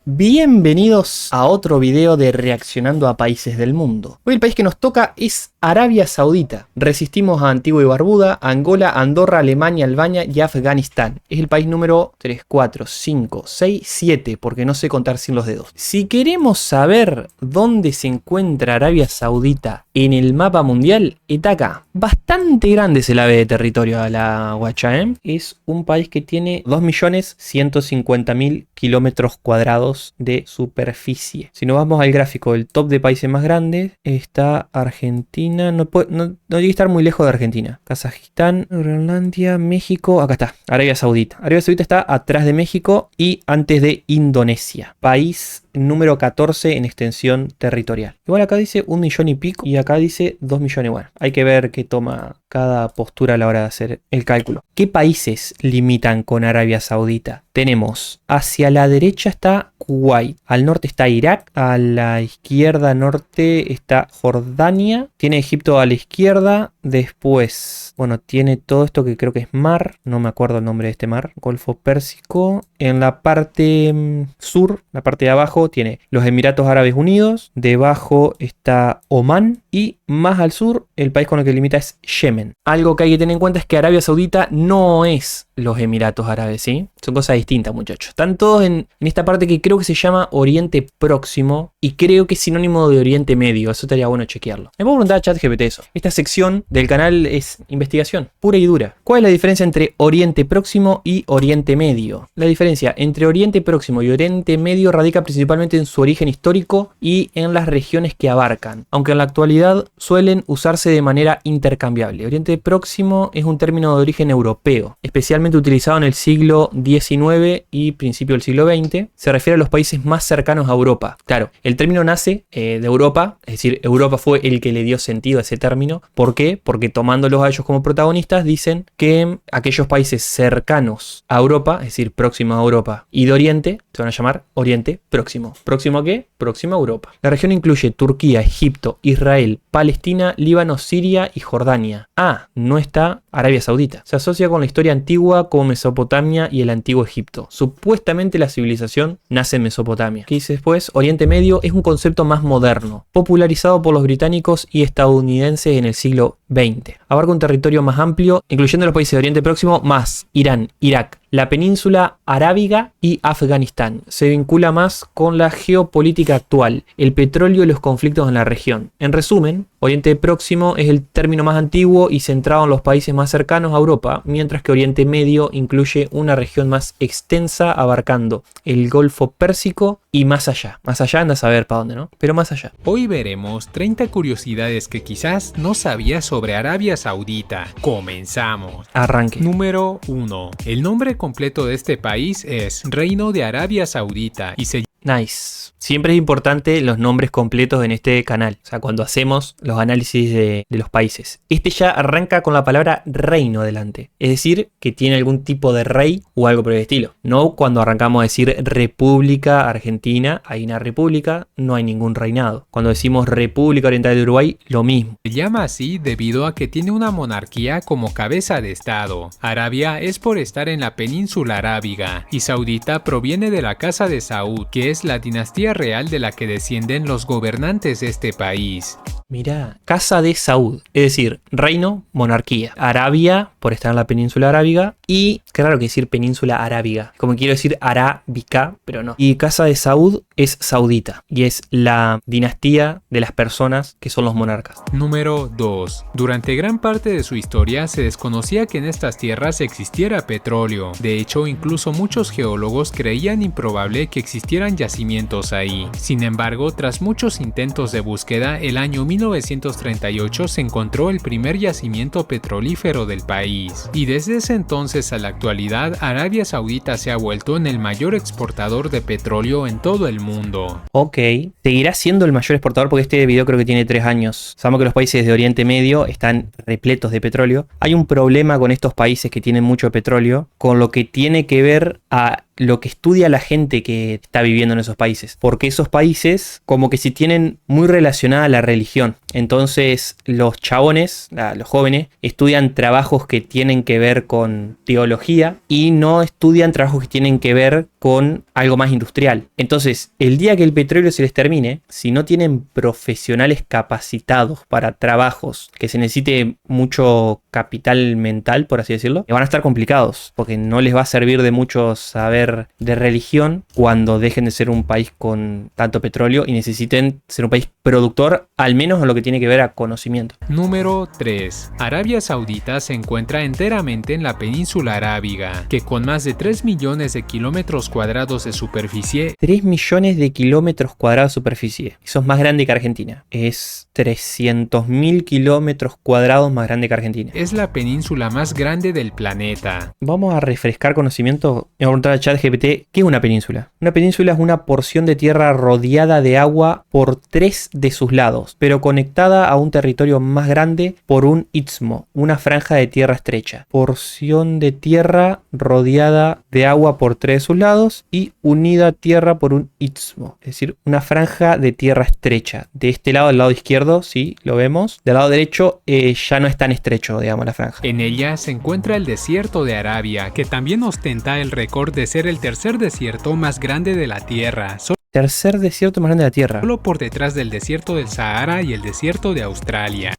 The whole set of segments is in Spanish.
Bienvenidos a otro video de Reaccionando a Países del Mundo. Hoy el país que nos toca es Arabia Saudita. Resistimos a Antigua y Barbuda, Angola, Andorra, Alemania, Albania y Afganistán. Es el país número 3, 4, 5, 6, 7, porque no sé contar sin los dedos. Si queremos saber dónde se encuentra Arabia Saudita en el mapa mundial, está acá. Bastante grande se la ve de territorio a la guacha, ¿eh? Es un país que tiene 2.150.000 kilómetros cuadrados de superficie. Si nos vamos al gráfico del top de países más grandes, está Argentina, no tiene que estar muy lejos de Argentina. Kazajistán, Groenlandia, México, acá está, Arabia Saudita. Arabia Saudita está atrás de México y antes de Indonesia. País número 14 en extensión territorial. Igual acá dice 1 millón y pico y acá dice 2 millones. Bueno, hay que ver qué toma cada postura a la hora de hacer el cálculo. ¿Qué países limitan con Arabia Saudita? Tenemos hacia la derecha está Kuwait, al norte está Irak, a la izquierda norte está Jordania, tiene Egipto a la izquierda, después, bueno, tiene todo esto que creo que es mar, no me acuerdo el nombre de este mar, Golfo Pérsico. En la parte sur, la parte de abajo, tiene los Emiratos Árabes Unidos, debajo está Omán y más al sur el país con el que limita es Yemen. Algo que hay que tener en cuenta es que Arabia Saudita no es los Emiratos Árabes, ¿sí? Son cosas distintas, muchachos. Están todos en esta parte que creo que se llama Oriente Próximo y creo que es sinónimo de Oriente Medio. Eso estaría bueno chequearlo. Me puedo preguntar a ChatGPT eso. Esta sección del canal es investigación pura y dura. ¿Cuál es la diferencia entre Oriente Próximo y Oriente Medio? La diferencia entre Oriente Próximo y Oriente Medio radica principalmente en su origen histórico y en las regiones que abarcan, aunque en la actualidad suelen usarse de manera intercambiable. Oriente Próximo es un término de origen europeo, especialmente utilizado en el siglo XIX y principio del siglo XX. Se refiere a los países más cercanos a Europa. Claro, el término nace de Europa, es decir, Europa fue el que le dio sentido a ese término. ¿Por qué? Porque tomándolos a ellos como protagonistas dicen que aquellos países cercanos a Europa, es decir, próximos a Europa y de Oriente, se van a llamar Oriente Próximo. ¿Próximo a qué? Próximo a Europa. La región incluye Turquía, Egipto, Israel, Palestina, Líbano, Siria y Jordania. Ah, no está Arabia Saudita. Se asocia con la historia antigua como Mesopotamia y el antiguo Egipto. Supuestamente la civilización nace en Mesopotamia. ¿Qué dice después? Oriente Medio es un concepto más moderno, popularizado por los británicos y estadounidenses en el siglo XX. Abarca un territorio más amplio, incluyendo los países de Oriente Próximo, más Irán, Irak, la península arábiga y Afganistán. Se vincula más con la geopolítica actual, el petróleo y los conflictos en la región. En resumen, Oriente Próximo es el término más antiguo y centrado en los países más cercanos a Europa, mientras que Oriente Medio incluye una región más extensa abarcando el Golfo Pérsico y más allá. Más allá anda a saber para dónde, ¿no? Pero más allá. Hoy veremos 30 curiosidades que quizás no sabías sobre Arabia Saudita. Comenzamos. Arranque. Número 1. El nombre completo de este país es Reino de Arabia Saudita y se Nice. Siempre es importante los nombres completos en este canal. O sea, cuando hacemos los análisis de los países. Este ya arranca con la palabra reino delante. Es decir, que tiene algún tipo de rey o algo por el estilo. No cuando arrancamos a decir República Argentina, hay una república, no hay ningún reinado. Cuando decimos República Oriental de Uruguay, lo mismo. Se llama así debido a que tiene una monarquía como cabeza de estado. Arabia es por estar en la península arábiga y Saudita proviene de la casa de Saud, que es la dinastía real de la que descienden los gobernantes de este país. Mirá, Casa de Saud, es decir, reino, monarquía. Arabia, por estar en la península arábiga. Y, qué raro que decir península arábiga, como quiero decir arábica, pero no. Y Casa de Saud es saudita y es la dinastía de las personas que son los monarcas. Número 2. Durante gran parte de su historia se desconocía que en estas tierras existiera petróleo. De hecho, incluso muchos geólogos creían improbable que existieran yacimientos ahí. Sin embargo, tras muchos intentos de búsqueda, el año 1938 se encontró el primer yacimiento petrolífero del país. Y desde ese entonces a la actualidad, Arabia Saudita se ha vuelto en el mayor exportador de petróleo en todo el mundo. Ok, seguirá siendo el mayor exportador porque este video creo que tiene 3 años. Sabemos que los países de Oriente Medio están repletos de petróleo. Hay un problema con estos países que tienen mucho petróleo, con lo que tiene que ver a lo que estudia la gente que está viviendo en esos países, porque esos países como que si tienen muy relacionada la religión, entonces los chabones, los jóvenes, estudian trabajos que tienen que ver con teología y no estudian trabajos que tienen que ver con algo más industrial. Entonces, el día que el petróleo se les termine, si no tienen profesionales capacitados para trabajos que se necesite mucho capital mental, por así decirlo, van a estar complicados, porque no les va a servir de mucho saber de religión cuando dejen de ser un país con tanto petróleo y necesiten ser un país productor, al menos en lo que tiene que ver a conocimiento. Número 3. Arabia Saudita se encuentra enteramente en la península arábiga, que con más de 3 millones de kilómetros cuadrados de superficie, 3 millones de kilómetros cuadrados de superficie. Eso es más grande que Argentina. Es 300.000 kilómetros cuadrados más grande que Argentina. es la península más grande del planeta. Vamos a refrescar conocimiento. Voy a preguntar al ChatGPT, ¿qué es una península? Una península es una porción de tierra rodeada de agua por 3 de sus lados, pero conectada a un territorio más grande por un istmo, una franja de tierra estrecha. Porción de tierra rodeada de agua por 3 de sus lados y unida a tierra por un istmo, es decir, una franja de tierra estrecha. De este lado, del lado izquierdo, sí, lo vemos. Del lado derecho ya no es tan estrecho, digamos, la franja. En ella se encuentra el desierto de Arabia, que también ostenta el récord de ser el tercer desierto más grande de la Tierra, Tercer desierto más grande de la Tierra. solo por detrás del desierto del Sahara y el desierto de Australia.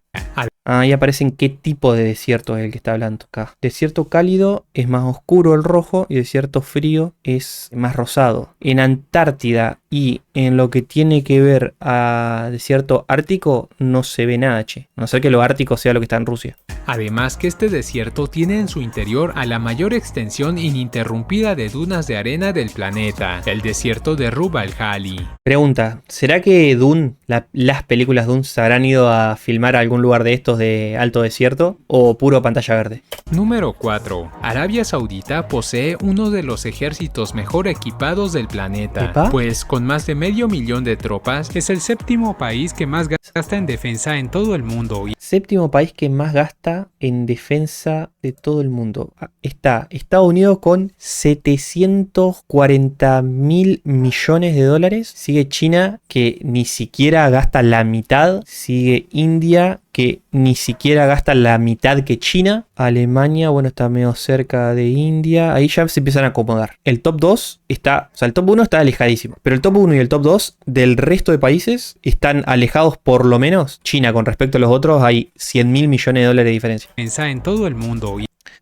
Ahí aparecen qué tipo de desierto es el que está hablando acá. Desierto cálido es más oscuro el rojo y desierto frío es más rosado. En Antártida y en lo que tiene que ver a desierto ártico no se ve nada, che. A no ser que lo ártico sea lo que está en Rusia. Además que este desierto tiene en su interior a la mayor extensión ininterrumpida de dunas de arena del planeta, el desierto de Rub al-Khali. Pregunta, ¿será que Dune, las películas Dune se habrán ido a filmar a algún lugar de estos de alto desierto o puro pantalla verde? Número 4. Arabia Saudita posee uno de los ejércitos mejor equipados del planeta, ¿Epa? pues con más de 500.000 de tropas es el séptimo país que más gasta en defensa en todo el mundo. Séptimo país que más gasta en defensa de todo el mundo. Está Estados Unidos con 740.000 millones de dólares. Sigue China, que ni siquiera gasta la mitad. Sigue India, que ni siquiera gasta la mitad que China. Alemania, bueno, está medio cerca de India. Ahí ya se empiezan a acomodar. El top 2 está, o sea, el top 1 está alejadísimo. Pero el top 1 y el top 2 del resto de países están alejados por lo menos. China con respecto a los otros hay 100.000 millones de dólares de diferencia. Defensa en todo el mundo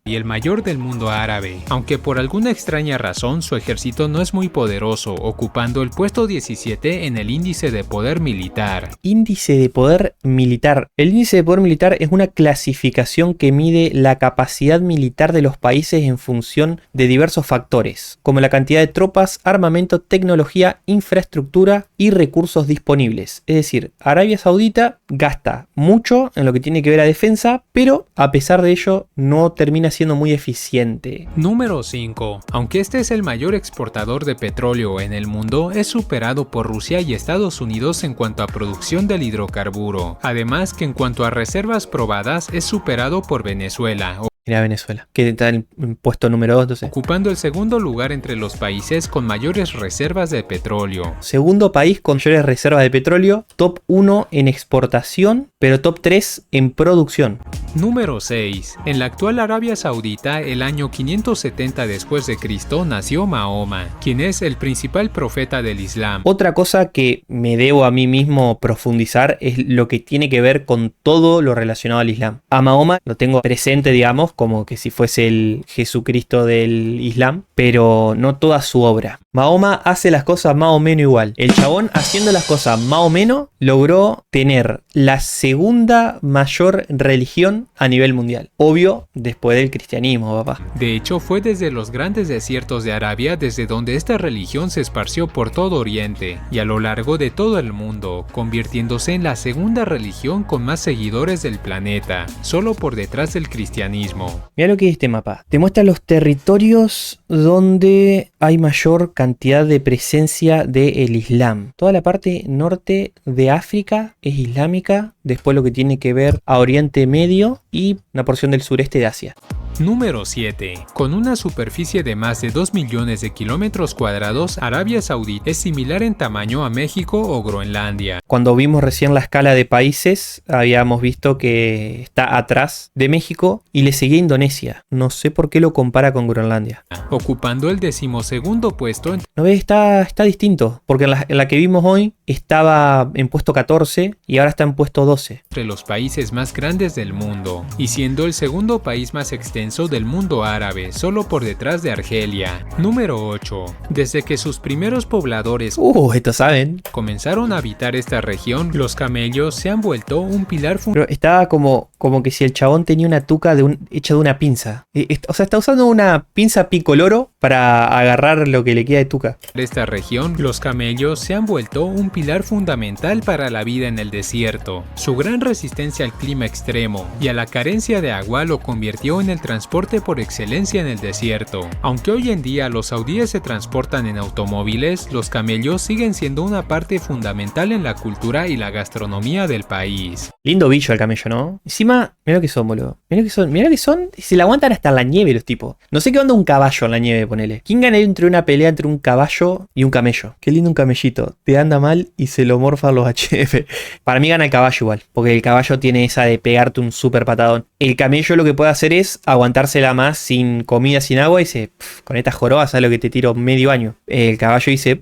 y el mayor del mundo árabe, aunque por alguna extraña razón su ejército no es muy poderoso, ocupando el puesto 17 en el índice de poder militar. Índice de poder militar. El índice de poder militar es una clasificación que mide la capacidad militar de los países en función de diversos factores, como la cantidad de tropas, armamento, tecnología, infraestructura y recursos disponibles. Es decir, Arabia Saudita gasta mucho en lo que tiene que ver a defensa, pero a pesar de ello no termina siendo muy eficiente. Número 5. Aunque este es el mayor exportador de petróleo en el mundo, es superado por Rusia y Estados Unidos en cuanto a producción del hidrocarburo. Además que en cuanto a reservas probadas es superado por Venezuela, Mira Venezuela, que está en puesto número 2, entonces. ocupando el segundo lugar entre los países con mayores reservas de petróleo. Segundo país con mayores reservas de petróleo, top 1 en exportación, pero top 3 en producción. Número 6. En la actual Arabia Saudita, el año 570 después de Cristo, nació Mahoma, quien es el principal profeta del Islam. Otra cosa que me debo a mí mismo profundizar es lo que tiene que ver con todo lo relacionado al Islam. A Mahoma lo tengo presente, digamos, como que si fuese el Jesucristo del Islam, pero no toda su obra. Mahoma hace las cosas más o menos igual. El chabón, haciendo las cosas más o menos, logró tener la segunda mayor religión a nivel mundial. Obvio, después del cristianismo, papá. De hecho, fue desde los grandes desiertos de Arabia desde donde esta religión se esparció por todo Oriente y a lo largo de todo el mundo, convirtiéndose en la segunda religión con más seguidores del planeta, solo por detrás del cristianismo. Mira lo que es este mapa. Te muestra los territorios donde hay mayor cantidad de presencia del Islam. Toda la parte norte de África es islámica. Después después lo que tiene que ver a Oriente Medio y una porción del sureste de Asia. Número 7. Con una superficie de más de 2 millones de kilómetros cuadrados, Arabia Saudita es similar en tamaño a México o Groenlandia. Cuando vimos recién la escala de países, habíamos visto que está atrás de México y le seguía Indonesia. No sé por qué lo compara con Groenlandia. Ocupando el 12º puesto ¿No ves? Está distinto, porque en la que vimos hoy estaba en puesto 14 y ahora está en puesto 12. entre los países más grandes del mundo, y siendo el segundo país más extenso del mundo árabe, solo por detrás de Argelia. Número 8. Desde que sus primeros pobladores Esto saben. comenzaron a habitar esta región, los camellos se han vuelto un pilar fundamental Pero estaba como que si el chabón tenía una tuca hecha de una pinza. O sea, está usando una pinza picoloro para agarrar lo que le queda de tuca. de esta región. Los camellos se han vuelto un pilar fundamental para la vida en el desierto. Su gran resistencia al clima extremo y a la carencia de agua lo convirtió en el transporte por excelencia en el desierto. Aunque hoy en día los saudíes se transportan en automóviles, los camellos siguen siendo una parte fundamental en la cultura y la gastronomía del país. Lindo bicho el camello, ¿no? Encima, mira lo que son, boludo. Mira lo que son. Se la aguantan hasta en la nieve los tipos. No sé qué onda un caballo en la nieve, ponele. ¿Quién gana entre una pelea entre un caballo y un camello? Qué lindo un camellito. Te anda mal y se lo morfan los HF. Para mí gana el caballo igual. Porque el caballo tiene esa de pegarte un super patadón. El camello lo que puede hacer es aguantársela más sin comida, sin agua. Y dice, con estas jorobas, ¿sabes lo que te tiro medio año? El caballo dice,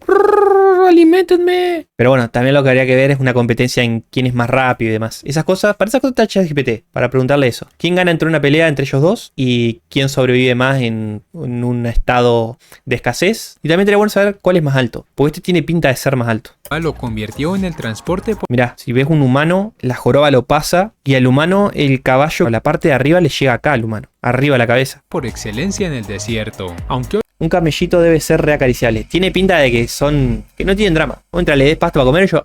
aliméntenme. Pero bueno, también lo que habría que ver es una competencia en quién es más rápido y demás. Esas cosas, para esas cosas está ChatGPT, para preguntarle eso. ¿Quién gana entre una pelea entre ellos dos? Y quién sobrevive más en un estado de escasez. Y también sería bueno saber cuál es más alto. Porque este tiene pinta de ser más alto. Lo convirtió en el transporte por Mirá, si ves un humano, la joroba lo pasa. Y al humano, el caballo, la parte de arriba le llega acá al humano. Arriba de la cabeza. excelencia en el desierto. Aunque Un camellito debe ser reacariciable. Tiene pinta de que no tienen drama. Mientras le des pasto para comer, ellos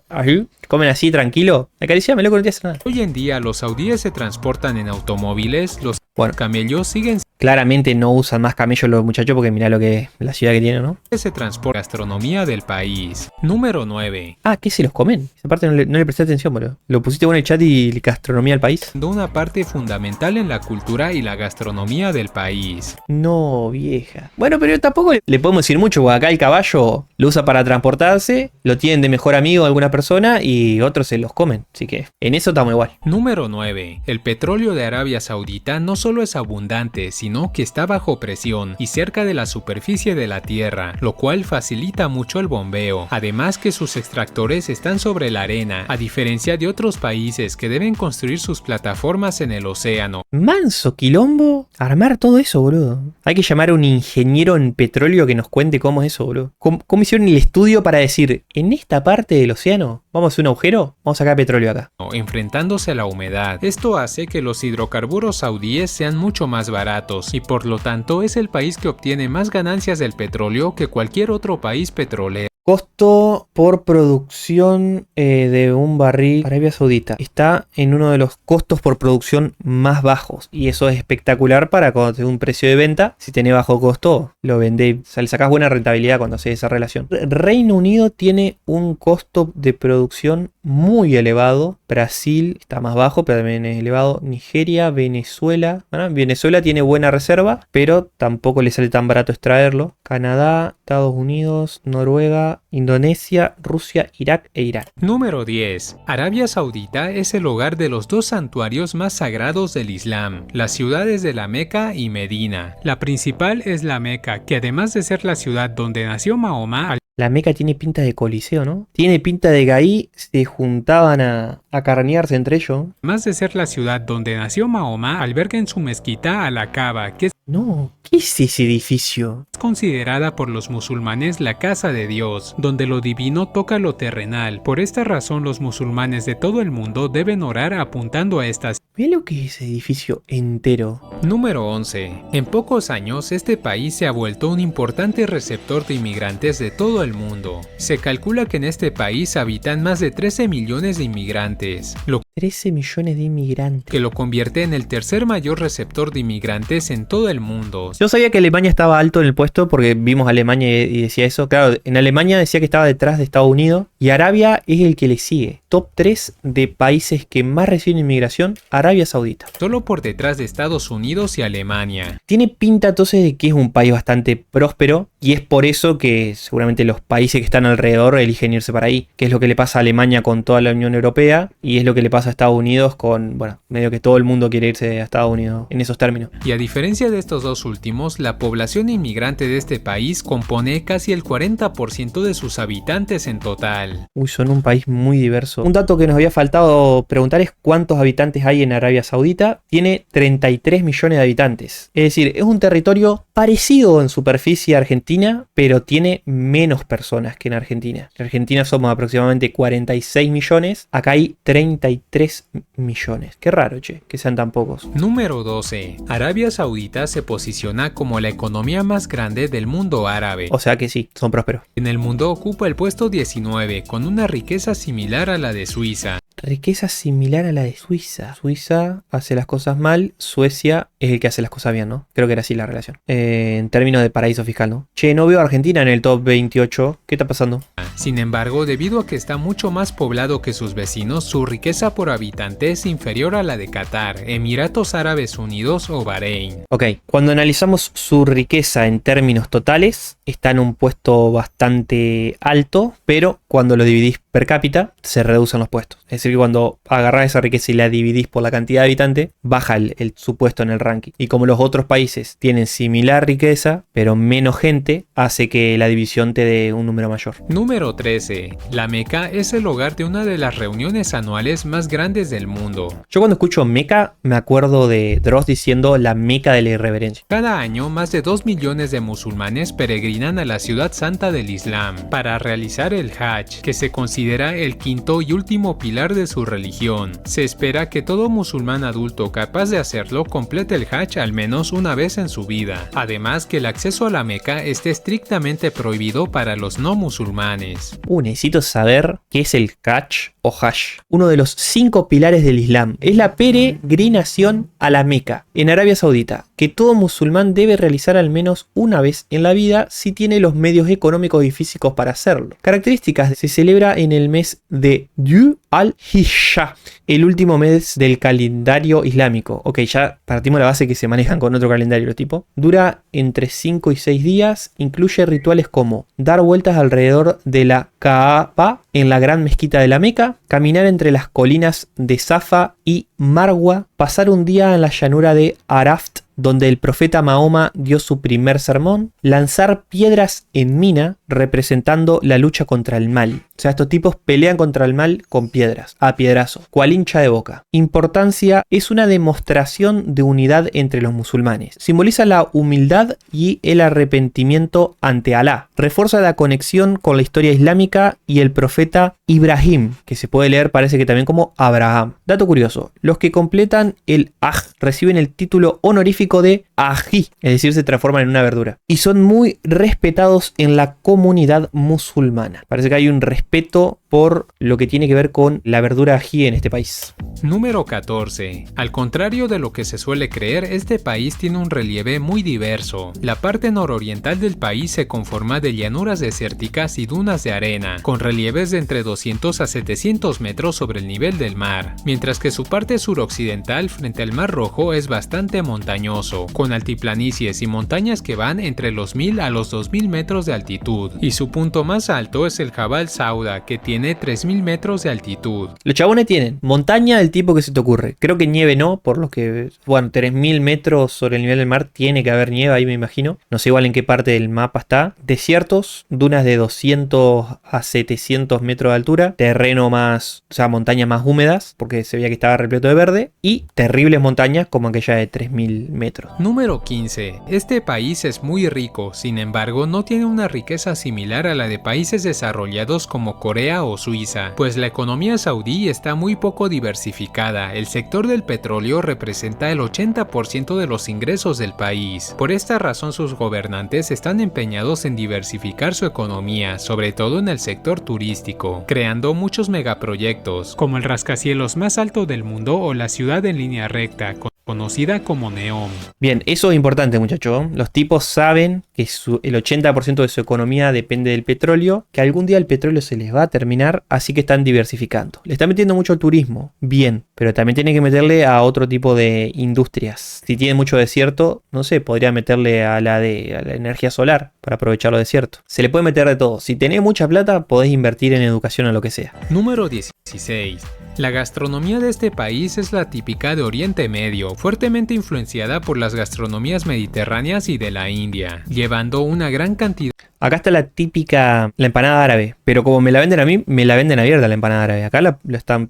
comen así tranquilo. Acariciame, loco, no te hace nada. hoy en día los saudíes se transportan en automóviles, los Bueno, camellos siguen claramente no usan más camellos los muchachos porque mirá lo que es la ciudad que tienen, ¿no? se transporta gastronomía del país. Número 9. Ah, ¿qué se los comen? Esa parte no le presté atención, boludo. Lo pusiste vos en el chat y gastronomía del país. Siendo una parte fundamental en la cultura y la gastronomía del país. No, vieja. Bueno, pero tampoco le podemos decir mucho, porque acá el caballo lo usa para transportarse, lo tienen de mejor amigo alguna persona y otros se los comen. Así que en eso estamos igual. Número 9. El petróleo de Arabia Saudita no solo es abundante, sino que está bajo presión y cerca de la superficie de la tierra, lo cual facilita mucho el bombeo. Además que sus extractores están sobre la arena, a diferencia de otros países que deben construir sus plataformas en el océano. Manso quilombo, armar todo eso, boludo. Hay que llamar a un ingeniero en petróleo que nos cuente cómo es eso, boludo. ¿Cómo hicieron el estudio para decir, en esta parte del océano, vamos a hacer un agujero, vamos a sacar petróleo acá? Enfrentándose a la humedad. Esto hace que los hidrocarburos saudíes sean mucho más baratos y por lo tanto es el país que obtiene más ganancias del petróleo que cualquier otro país petrolero. Costo por producción de un barril. Arabia Saudita está en uno de los costos por producción más bajos. Y eso es espectacular para cuando tenés un precio de venta. Si tenés bajo costo, lo vendés. O sea, le sacás buena rentabilidad cuando haces esa relación. Reino Unido tiene un costo de producción muy elevado. Brasil está más bajo, pero también es elevado. Nigeria, Venezuela. Bueno, Venezuela tiene buena reserva, pero tampoco le sale tan barato extraerlo. Canadá, Estados Unidos, Noruega, Indonesia, Rusia, Irak e Irán. Número 10. Arabia Saudita es el hogar de los dos santuarios más sagrados del Islam, las ciudades de la Meca y Medina. La principal es la Meca, que además de ser la ciudad donde nació Mahoma, La Meca tiene pinta de coliseo, ¿no? Tiene pinta de que ahí se juntaban a carnearse entre ellos. además de ser la ciudad donde nació Mahoma, alberga en su mezquita Al-Aqaba, que es No, ¿qué es ese edificio? considerada por los musulmanes la casa de Dios, donde lo divino toca lo terrenal. Por esta razón los musulmanes de todo el mundo deben orar apuntando a estas. Mira lo que es ese edificio entero. Número 11. En pocos años este país se ha vuelto un importante receptor de inmigrantes de todo el mundo. Se calcula que en este país habitan más de 13 millones de inmigrantes, lo 13 millones de inmigrantes. que lo convierte en el tercer mayor receptor de inmigrantes en todo el mundo. Yo sabía que Alemania estaba alto en el puesto porque vimos a Alemania y decía eso. Claro, en Alemania decía que estaba detrás de Estados Unidos y Arabia es el que le sigue. Top 3 de países que más reciben inmigración, Arabia Saudita. Solo por detrás de Estados Unidos y Alemania. Tiene pinta entonces de que es un país bastante próspero y es por eso que seguramente los países que están alrededor eligen irse para ahí, que es lo que le pasa a Alemania con toda la Unión Europea y es lo que le pasa a Estados Unidos con, bueno, medio que todo el mundo quiere irse a Estados Unidos en esos términos. Y a diferencia de estos dos últimos, la población inmigrante de este país compone casi el 40% de sus habitantes en total. Uy, son un país muy diverso. Un dato que nos había faltado preguntar es cuántos habitantes hay en Arabia Saudita. Tiene 33 millones de habitantes. Es decir, es un territorio parecido en superficie a Argentina, pero tiene menos personas que en Argentina. En Argentina somos aproximadamente 46 millones. Acá hay 33 millones. Qué raro, che, que sean tan pocos. Número 12. Arabia Saudita se posiciona como la economía más grande del mundo árabe. O sea que sí, son prósperos. En el mundo ocupa el puesto 19, con una riqueza similar a la de Suiza. Riqueza similar a la de Suiza. Suiza hace las cosas mal, Suecia es el que hace las cosas bien, ¿no? Creo que era así la relación. En términos de paraíso fiscal, ¿no? Che, no veo a Argentina en el top 28. ¿Qué está pasando? Sin embargo, debido a que está mucho más poblado que sus vecinos, su riqueza por habitante es inferior a la de Qatar, Emiratos Árabes Unidos o Bahrein. Ok, cuando analizamos su riqueza en términos totales, está en un puesto bastante alto, pero cuando lo dividís per cápita, se reducen los puestos. Es decir, que cuando agarrás esa riqueza y la dividís por la cantidad de habitantes, baja su puesto en el ranking. Y como los otros países tienen similar riqueza, pero menos gente, hace que la división te dé un número mayor. Número 13. La Meca es el hogar de una de las reuniones anuales más grandes del mundo. Yo cuando escucho Meca, me acuerdo de Dross diciendo la Meca de la irreverencia. Cada año, más de 2 millones de musulmanes peregrinan a la ciudad santa del Islam para realizar el Hajj, que se considera el quinto y último pilar de su religión. Se espera que todo musulmán adulto capaz de hacerlo complete el Hajj al menos una vez en su vida. Además que el acceso a la Meca esté estrictamente prohibido para los no musulmanes. Necesito saber qué es el Hajj o Hajj. Uno de los 5 pilares del Islam. Es la peregrinación a la Meca, en Arabia Saudita, que todo musulmán debe realizar al menos una vez en la vida si tiene los medios económicos y físicos para hacerlo. Características: se celebra en el mes de Dhu al-Hijjah, el último mes del calendario islámico. Ok, ya partimos de la base que se manejan con otro calendario tipo. Dura entre 5 y 6 días, incluye rituales como dar vueltas alrededor de la Kaaba en la gran mezquita de la Meca, caminar entre las colinas de Safa y Marwa, pasar un día en la llanura de Araft, donde el profeta Mahoma dio su primer sermón, lanzar piedras en Mina, representando la lucha contra el mal. O sea, estos tipos pelean contra el mal con piedras, a piedrazo, cual hincha de Boca. Importancia: es una demostración de unidad entre los musulmanes. Simboliza la humildad y el arrepentimiento ante Alá. Refuerza la conexión con la historia islámica y el profeta Ibrahim, que se puede leer parece que también como Abraham. Dato curioso: los que completan el Hajj reciben el título honorífico de Ají, es decir, se transforman en una verdura. Y son muy respetados en la comunidad musulmana. Parece que hay un respeto por lo que tiene que ver con la verdura ají en este país. Número 14. Al contrario de lo que se suele creer, este país tiene un relieve muy diverso. La parte nororiental del país se conforma de llanuras desérticas y dunas de arena, con relieves de entre 200 a 700 metros sobre el nivel del mar, mientras que su parte suroccidental frente al Mar Rojo es bastante montañoso, con altiplanicies y montañas que van entre los 1000 a los 2000 metros de altitud, y su punto más alto es el Jabal Sauda, que tiene 3000 metros de altitud. Los chabones tienen montaña del tipo que se te ocurre. Creo que nieve no, por lo que, bueno, 3000 metros sobre el nivel del mar tiene que haber nieve ahí, me imagino. No sé igual en qué parte del mapa está. Desiertos, dunas de 200 a 700 metros de altura, terreno más, o sea, montañas más húmedas, porque se veía que estaba repleto de verde, y terribles montañas como aquella de 3000 metros. Número 15. Este país es muy rico, sin embargo no tiene una riqueza similar a la de países desarrollados como Corea o Suiza, pues la economía saudí está muy poco diversificada. El sector del petróleo representa el 80% de los ingresos del país. Por esta razón, sus gobernantes están empeñados en diversificar su economía, sobre todo en el sector turístico, creando muchos megaproyectos, como el rascacielos más alto del mundo o la ciudad en línea recta, conocida como Neom. Bien, eso es importante, muchachos. Los tipos saben que el 80% de su economía depende del petróleo, que algún día el petróleo se les va a terminar, así que están diversificando. Le están metiendo mucho al turismo, bien, pero también tienen que meterle a otro tipo de industrias. Si tienen mucho desierto, no sé, podría meterle a la energía solar para aprovechar los desiertos. Se le puede meter de todo. Si tenés mucha plata, podés invertir en educación o lo que sea. Número 16. La gastronomía de este país es la típica de Oriente Medio, fuertemente influenciada por las gastronomías mediterráneas y de la India, llevando una gran cantidad. Acá está la típica, la empanada árabe, pero como me la venden a mí, me la venden abierta la empanada árabe. Acá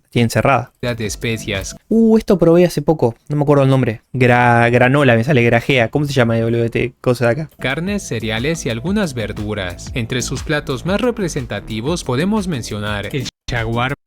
tienen cerrada. De especias. Esto probé hace poco, no me acuerdo el nombre. Granola, me sale grajea. ¿Cómo se llama, boludo, este cosa de acá? Carnes, cereales y algunas verduras. Entre sus platos más representativos podemos mencionar el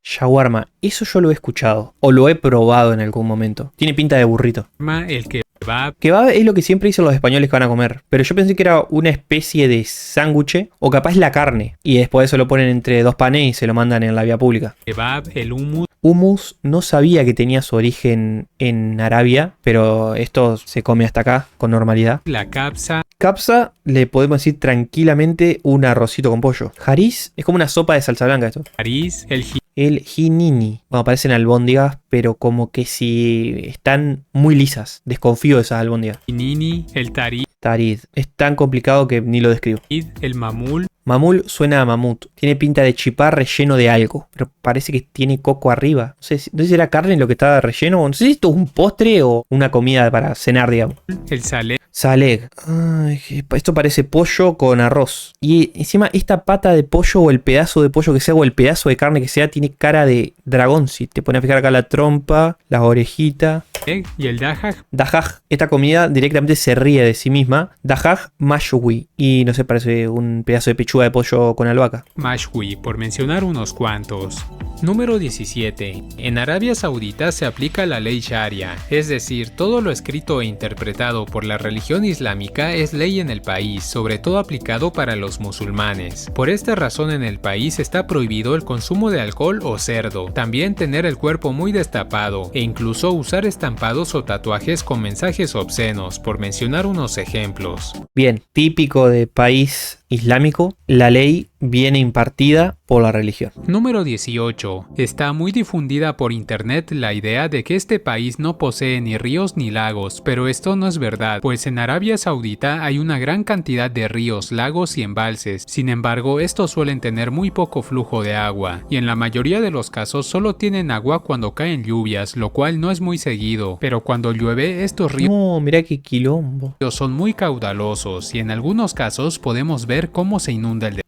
shawarma, eso yo lo he escuchado o lo he probado en algún momento. Tiene pinta de burrito. El kebab. Kebab es lo que siempre dicen los españoles que van a comer, pero yo pensé que era una especie de sándwich o capaz la carne y después eso lo ponen entre dos panes y se lo mandan en la vía pública. Kebab, el hummus. Hummus no sabía que tenía su origen en Arabia, pero esto se come hasta acá con normalidad. La kapsa. Kapsa le podemos decir tranquilamente un arrocito con pollo. Haris es como una sopa de salsa blanca esto. Haris, el hinini. Bueno, parecen albóndigas, pero como que si están muy lisas. Desconfío de esas albóndigas. Hinini, el tarid. Tarid. Es tan complicado que ni lo describo. El mamul. Mamul suena a mamut. Tiene pinta de chipá relleno de algo. Pero parece que tiene coco arriba. No sé si era carne lo que estaba relleno. No sé si esto es un postre o una comida para cenar, digamos. El salé. Saleg. Ay, esto parece pollo con arroz. Y encima esta pata de pollo o el pedazo de pollo que sea o el pedazo de carne que sea tiene cara de dragón. Si te pones a fijar acá la trompa, las orejitas. Y el dajaj. Dajaj. Esta comida directamente se ríe de sí misma. Dajaj mashwi. Y no sé, parece un pedazo de pechuga de pollo con albahaca. Mashwi, por mencionar unos cuantos. Número 17. En Arabia Saudita se aplica la ley Sharia, es decir, todo lo escrito e interpretado por la religión islámica es ley en el país, sobre todo aplicado para los musulmanes. Por esta razón en el país está prohibido el consumo de alcohol o cerdo, también tener el cuerpo muy destapado e incluso usar estampados o tatuajes con mensajes obscenos, por mencionar unos ejemplos. Bien, típico de país islámico, la ley viene impartida por la religión. Número 18. Está muy difundida por internet la idea de que este país no posee ni ríos ni lagos, pero esto no es verdad, pues en Arabia Saudita hay una gran cantidad de ríos, lagos y embalses. Sin embargo, estos suelen tener muy poco flujo de agua, y en la mayoría de los casos solo tienen agua cuando caen lluvias, lo cual no es muy seguido, pero cuando llueve estos ríos mirá qué quilombo. Son muy caudalosos, y en algunos casos podemos ver cómo se inunda el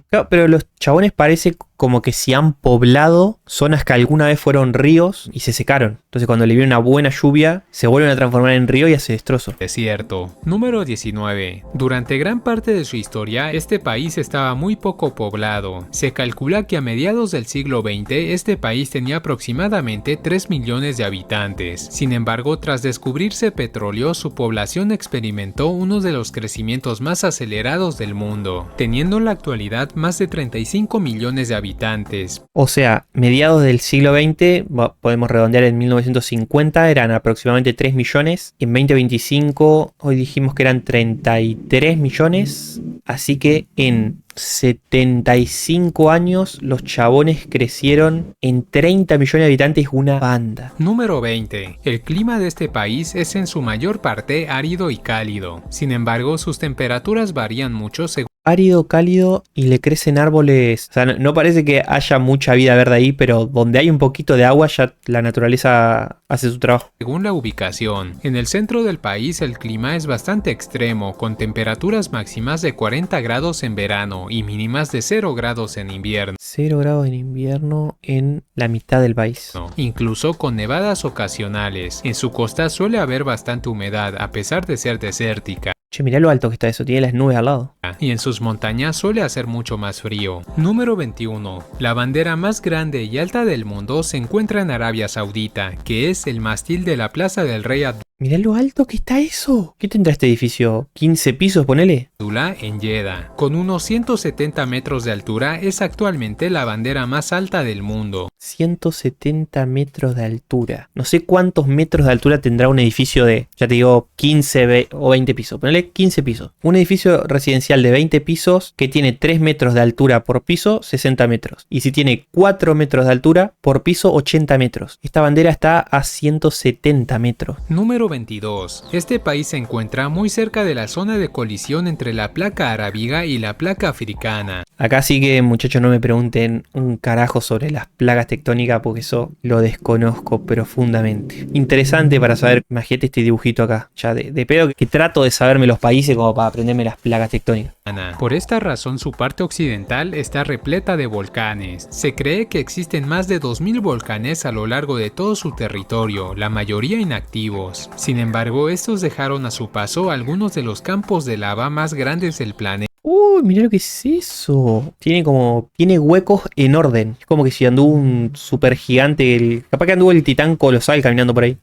Claro, pero los chabones parece como que si han poblado zonas que alguna vez fueron ríos y se secaron. Entonces cuando le viene una buena lluvia, se vuelven a transformar en río y hace destrozo. Desierto. Número 19. Durante gran parte de su historia, este país estaba muy poco poblado. Se calcula que a mediados del siglo XX, este país tenía aproximadamente 3 millones de habitantes. Sin embargo, tras descubrirse petróleo, su población experimentó uno de los crecimientos más acelerados del mundo, teniendo en la actualidad más de 35 millones de habitantes. O sea, mediados del siglo XX, podemos redondear en 1950, eran aproximadamente 3 millones. En 2025, hoy dijimos que eran 33 millones. Así que en 75 años los chabones crecieron en 30 millones de habitantes, una banda. Número 20. El clima de este país es en su mayor parte árido y cálido. Sin embargo, sus temperaturas varían mucho según árido, cálido y le crecen árboles. O sea, no parece que haya mucha vida verde ahí, pero donde hay un poquito de agua ya la naturaleza hace su trabajo. Según la ubicación, en el centro del país el clima es bastante extremo, con temperaturas máximas de 40 grados en verano y mínimas de 0 grados en invierno. 0 grados en invierno en la mitad del país. Incluso con nevadas ocasionales. En su costa suele haber bastante humedad, a pesar de ser desértica. Che, mirá lo alto que está eso, tiene las nubes al lado. Y en sus montañas suele hacer mucho más frío. Número 21. La bandera más grande y alta del mundo se encuentra en Arabia Saudita, que es el mástil de la Plaza del Rey Mirá lo alto que está eso. ¿Qué tendrá este edificio? ¿15 pisos, ponele? Abdullah en Jeddah. Con unos 170 metros de altura, es actualmente la bandera más alta del mundo. 170 metros de altura. No sé cuántos metros de altura tendrá un edificio de, ya te digo, 15 o 20 pisos. Ponele 15 pisos. Un edificio residencial de 20 pisos que tiene 3 metros de altura por piso, 60 metros. Y si tiene 4 metros de altura por piso, 80 metros. Esta bandera está a 170 metros. Número 22. Este país se encuentra muy cerca de la zona de colisión entre la placa arábiga y la placa africana. Acá sí que, muchachos, no me pregunten un carajo sobre las placas tectónicas porque eso lo desconozco profundamente. Interesante para saber, imagínate este dibujito acá, ya de pedo que trato de saberme los países como para aprenderme las placas tectónicas. Por esta razón su parte occidental está repleta de volcanes. Se cree que existen más de 2000 volcanes a lo largo de todo su territorio, la mayoría inactivos. Sin embargo, estos dejaron a su paso algunos de los campos de lava más grandes del planeta. Uy, mirá lo que es eso. Tiene huecos en orden. Es como que si anduvo un super gigante, capaz que anduvo el titán colosal caminando por ahí.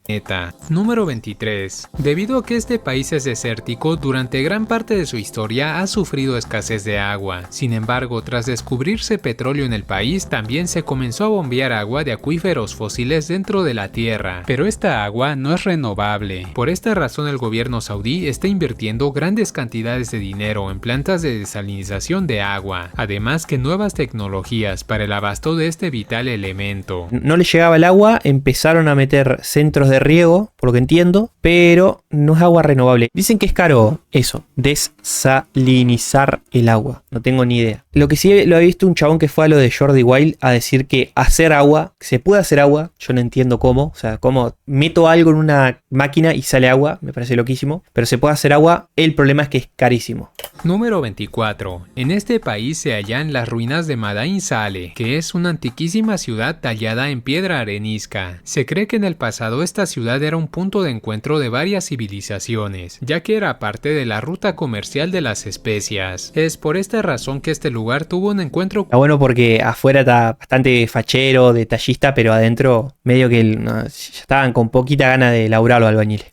Número 23. Debido a que este país es desértico, durante gran parte de su historia ha sufrido escasez de agua. Sin embargo, tras descubrirse petróleo en el país, también se comenzó a bombear agua de acuíferos fósiles dentro de la tierra. Pero esta agua no es renovable. Por esta razón el gobierno saudí está invirtiendo grandes cantidades de dinero en plantas de desalinización de agua, además que nuevas tecnologías para el abasto de este vital elemento. No le llegaba el agua, empezaron a meter centros de riego, por lo que entiendo, pero no es agua renovable. Dicen que es caro eso, desalinizar el agua, no tengo ni idea. Lo que sí lo he visto un chabón que fue a lo de Jordi Wild a decir que hacer agua, se puede hacer agua, yo no entiendo cómo, o sea, cómo meto algo en una máquina y sale agua, me parece loquísimo, pero se puede hacer agua, el problema es que es carísimo. Número 24. En este país se hallan las ruinas de Madain Saleh, que es una antiquísima ciudad tallada en piedra arenisca. Se cree que en el pasado esta ciudad era un punto de encuentro de varias civilizaciones, ya que era parte de la ruta comercial de las especias. Es por esta razón que este lugar tuvo un encuentro. Está bueno porque afuera está bastante fachero, detallista, pero adentro medio que ya estaban con poquita gana de laburar los albañiles.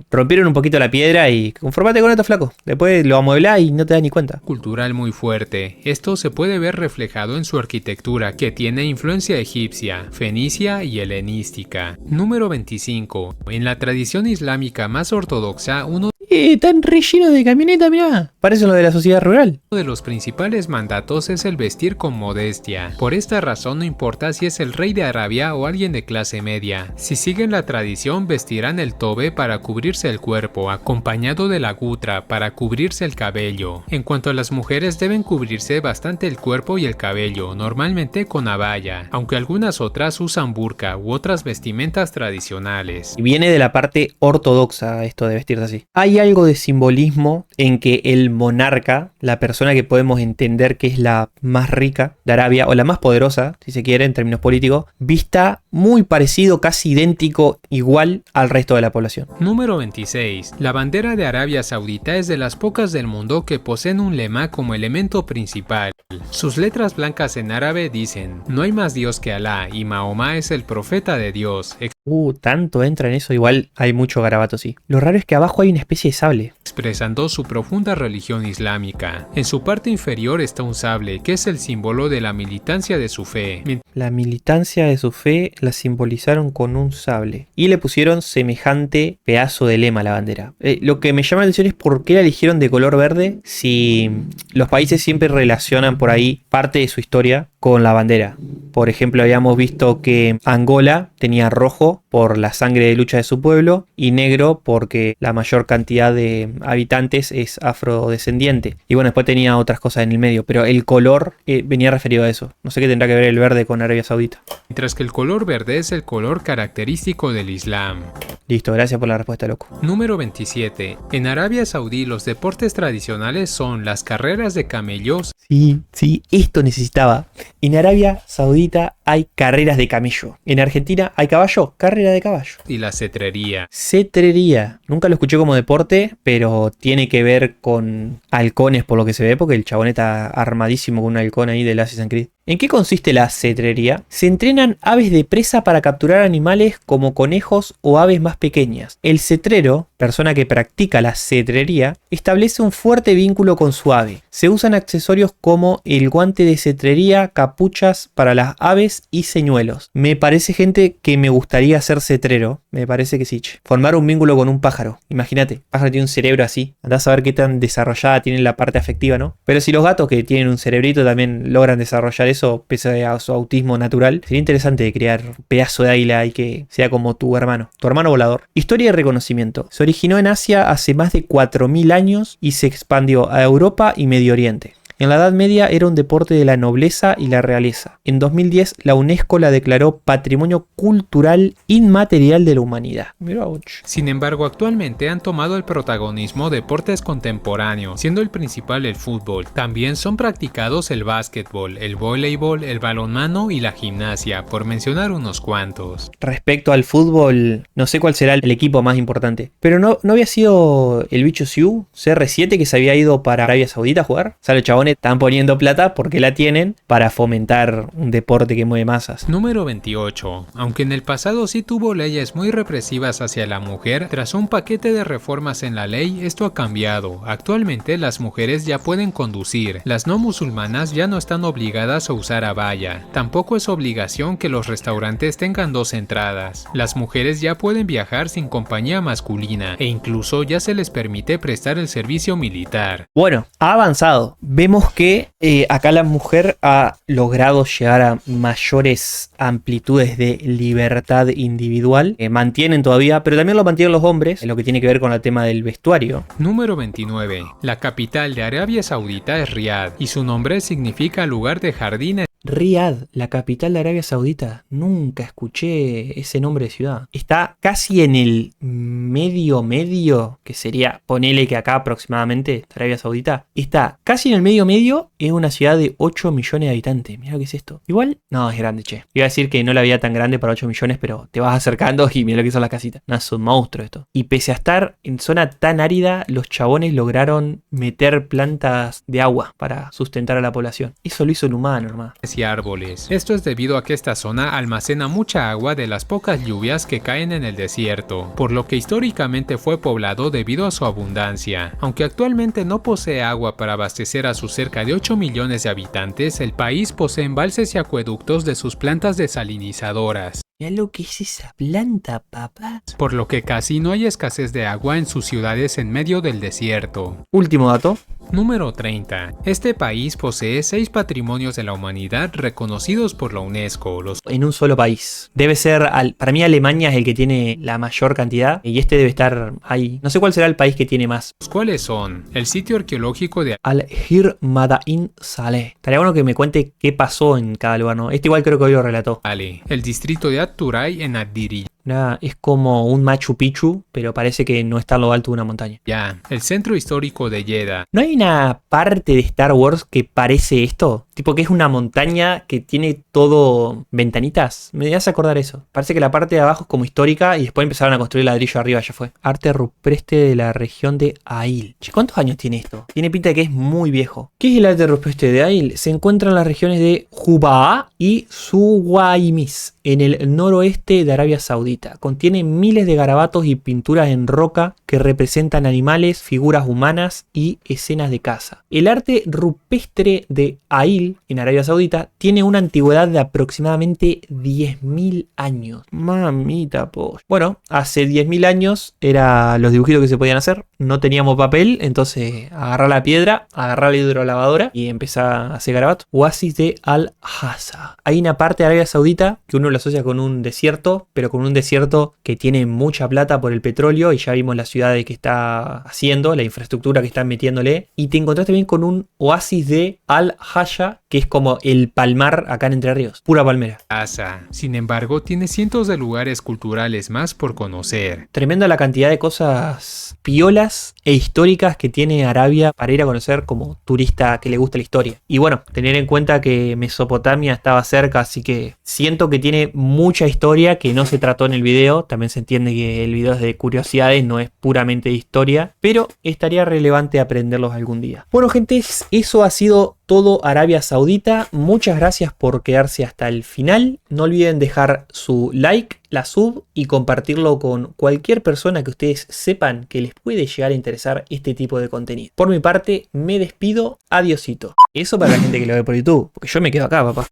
Rompieron un poquito la piedra y conformate con esto, flaco. Después lo amueblás y no te das ni cuenta. Cultural muy fuerte. Esto se puede ver reflejado en su arquitectura, que tiene influencia egipcia, fenicia y helenística. Número 25. En la tradición islámica más ortodoxa, uno Están re llenos de camioneta, mirá. Parece lo de la sociedad rural. de los principales mandatos es el vestir con modestia. Por esta razón no importa si es el rey de Arabia o alguien de clase media. Si siguen la tradición vestirán el tobe para cubrirse el cuerpo, acompañado de la gutra para cubrirse el cabello. En cuanto a las mujeres deben cubrirse bastante el cuerpo y el cabello, normalmente con abaya, aunque algunas otras usan burka u otras vestimentas tradicionales. Y viene de la parte ortodoxa esto de vestirse así. Hay algo de simbolismo en que el monarca, la persona que podemos entender que es la más rica de Arabia, o la más poderosa, si se quiere, en términos políticos, vista muy parecido, casi idéntico, igual al resto de la población. Número 26. La bandera de Arabia Saudita es de las pocas del mundo que poseen un lema como elemento principal. Sus letras blancas en árabe dicen: no hay más Dios que Alá y Mahoma es el profeta de Dios. Tanto entra en eso, igual hay mucho garabato, sí. Lo raro es que abajo hay una especie de sable. Expresando su profunda religión islámica. En su parte inferior está un sable, que es el símbolo de la militancia de su fe. La militancia de su fe la simbolizaron con un sable. Y le pusieron semejante pedazo de lema a la bandera. Lo que me llama la atención es por qué la eligieron de color verde si los países siempre relacionan por ahí parte de su historia con la bandera. Por ejemplo, habíamos visto que Angola tenía rojo por la sangre de lucha de su pueblo y negro porque la mayor cantidad de habitantes es afrodescendiente. Y bueno, después tenía otras cosas en el medio, pero el color venía referido a eso. No sé qué tendrá que ver el verde con Arabia Saudita. Mientras que el color verde es el color característico del Islam. Listo, gracias por la respuesta, loco. Número 27. En Arabia Saudí los deportes tradicionales son las carreras de camellos. Sí, esto necesitaba. En Arabia Saudita hay carreras de camello. En Argentina hay caballo, carrera de caballo. Y la cetrería. Cetrería. Nunca lo escuché como deporte, pero tiene que ver con halcones por lo que se ve, porque el chabón está armadísimo con un halcón ahí del Assassin's Creed. ¿En qué consiste la cetrería? Se entrenan aves de presa para capturar animales como conejos o aves más pequeñas. El cetrero, persona que practica la cetrería, establece un fuerte vínculo con su ave. Se usan accesorios como el guante de cetrería, capuchas para las aves y señuelos. Me parece, gente, que me gustaría ser cetrero. Me parece que sí. Formar un vínculo con un pájaro. Imagínate, el pájaro tiene un cerebro así. Andás a ver qué tan desarrollada tiene la parte afectiva, ¿no? Pero si los gatos que tienen un cerebrito también logran desarrollar eso, pese a su autismo natural, sería interesante crear un pedazo de águila y que sea como tu hermano volador. Historia y reconocimiento. Se originó en Asia hace más de 4000 años y se expandió a Europa y Medio Oriente. En la Edad Media era un deporte de la nobleza y la realeza. En 2010 la UNESCO la declaró Patrimonio Cultural Inmaterial de la Humanidad. Sin embargo, actualmente han tomado el protagonismo deportes contemporáneos, siendo el principal el fútbol. También son practicados el básquetbol, el voleibol, el balonmano y la gimnasia, por mencionar unos cuantos. Respecto al fútbol, no sé cuál será el equipo más importante, pero no había sido el bicho Siu, CR7, que se había ido para Arabia Saudita a jugar. O sea, los chabones están poniendo plata porque la tienen para fomentar un deporte que mueve masas. Número 28. Aunque en el pasado sí tuvo leyes muy represivas hacia la mujer, tras un paquete de reformas en la ley, esto ha cambiado. Actualmente las mujeres ya pueden conducir. Las no musulmanas ya no están obligadas a usar abaya. Tampoco es obligación que los restaurantes tengan 2 entradas. Las mujeres ya pueden viajar sin compañía masculina e incluso ya se les permite prestar el servicio militar. Bueno, ha avanzado. Vemos que acá la mujer ha logrado llegar a mayores amplitudes de libertad individual. Mantienen todavía, pero también lo mantienen los hombres, en lo que tiene que ver con el tema del vestuario. Número 29. La capital de Arabia Saudita es Riad y su nombre significa lugar de jardines. Riad, la capital de Arabia Saudita. Nunca escuché ese nombre de ciudad. Está casi en el medio, que sería, ponele que acá aproximadamente, Arabia Saudita. Está casi en el medio, es una ciudad de 8 millones de habitantes. Mira lo que es esto. Igual, no, es grande, che. Iba a decir que no la veía tan grande para 8 millones, pero te vas acercando y mira lo que son las casitas. No, es un monstruo esto. Y pese a estar en zona tan árida, los chabones lograron meter plantas de agua para sustentar a la población. Eso lo hizo el humano, hermano. Y árboles. Esto es debido a que esta zona almacena mucha agua de las pocas lluvias que caen en el desierto, por lo que históricamente fue poblado debido a su abundancia. Aunque actualmente no posee agua para abastecer a sus cerca de 8 millones de habitantes, el país posee embalses y acueductos de sus plantas desalinizadoras. Mira lo que es esa planta, papá. Por lo que casi no hay escasez de agua en sus ciudades en medio del desierto. Último dato. Número 30. Este país posee 6 patrimonios de la humanidad reconocidos por la UNESCO. En un solo país. Debe ser, para mí Alemania es el que tiene la mayor cantidad y este debe estar ahí. No sé cuál será el país que tiene más. ¿Cuáles son? El sitio arqueológico de Al-Hir Madain Saleh. Estaría bueno que me cuente qué pasó en cada lugar, ¿no? Este igual creo que hoy lo relató. Ale, el distrito de At-Turay en Ad-Diriyah. Es como un Machu Picchu, pero parece que no está en lo alto de una montaña. Ya, el centro histórico de Jeddah. ¿No hay una parte de Star Wars que parece esto? Tipo que es una montaña que tiene todo ventanitas. Me hace acordar eso. Parece que la parte de abajo es como histórica y después empezaron a construir ladrillo arriba, ya fue. Arte rupestre de la región de Ail. Che, ¿cuántos años tiene esto? Tiene pinta de que es muy viejo. ¿Qué es el arte rupestre de Ail? Se encuentra en las regiones de Jubaa y Suwaimis, en el noroeste de Arabia Saudita. Contiene miles de garabatos y pinturas en roca que representan animales, figuras humanas y escenas de caza. El arte rupestre de Ail, en Arabia Saudita, tiene una antigüedad de aproximadamente 10.000 años. Mamita, polla. Bueno, hace 10.000 años eran los dibujitos que se podían hacer. No teníamos papel, entonces agarrar la piedra, agarrar la hidrolavadora y empezar a hacer garabatos. Oasis de Al-Hasa. Hay una parte de Arabia Saudita que uno lo asocia con un desierto, pero con un desierto que tiene mucha plata por el petróleo y ya vimos las ciudades que está haciendo, la infraestructura que están metiéndole. Y te encontraste bien con un oasis de Al-Haya, que es como el palmar acá en Entre Ríos, pura palmera. Sin embargo, tiene cientos de lugares culturales más por conocer. Tremenda la cantidad de cosas piolas culturales e históricas que tiene Arabia para ir a conocer como turista que le gusta la historia. Y bueno, tener en cuenta que Mesopotamia estaba cerca, así que siento que tiene mucha historia que no se trató en el video. También se entiende que el video es de curiosidades, no es puramente de historia, pero estaría relevante aprenderlos algún día. Bueno, gente, eso ha sido todo Arabia Saudita. Muchas gracias por quedarse hasta el final. No olviden dejar su like, la sub y compartirlo con cualquier persona que ustedes sepan que les puede llegar a interesar este tipo de contenido. Por mi parte, me despido. Adiosito. Eso para la gente que lo ve por YouTube, porque yo me quedo acá, papá.